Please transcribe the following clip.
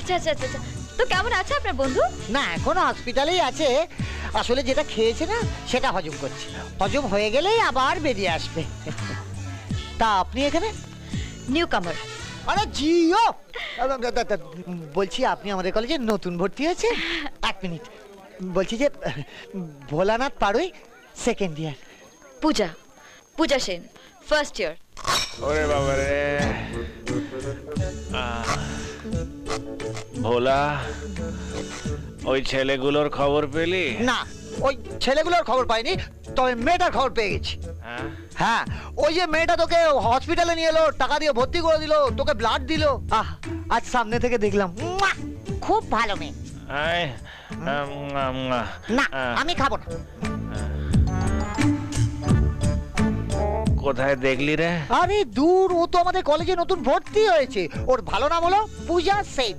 আচ্ছা আচ্ছা আচ্ছা, তো কেমন আছে আপনার বন্ধু? না, এখনো হসপিটালেই আছে। আসলে যেটা খেয়েছে না সেটা হজম করছে, হজম হয়ে গেলেই আবার বেরিয়ে আসবে। তা আপনি এখানে? নিউ কামার। আরে জিও, বলছি আপনি আমাদের কলেজে নতুন ভর্তি হয়েছে? এক মিনিট, বলছি যে ভোলানাথ পাড়ুই, সেকেন্ড ইয়ার। পূজা, পূজা সেন, ফার্স্ট ইয়ার। ওরে বাবা রে, ভোলা, ওই ছেলেগুলোর খবর পেলি? না, ওই ছেলেগুলোর খবর পাইনি, তবে মেয়েটার খবর পেয়ে গেছি। হ্যাঁ, ওই যে মেয়েটা তোকে হসপিটালে নিয়ে এলো, টাকা দিয়ে ভর্তি করে দিল, তোকে ব্লাড দিল। আজ সামনে থেকে দেখলাম, খুব ভালো মেয়ে। না, আমি খাবো না। কোথায় দেখলি রে? আরে দূর, ও তো আমাদের কলেজে নতুন ভর্তি হয়েছে। ওর ভালো নাম হলো পূজা সেন।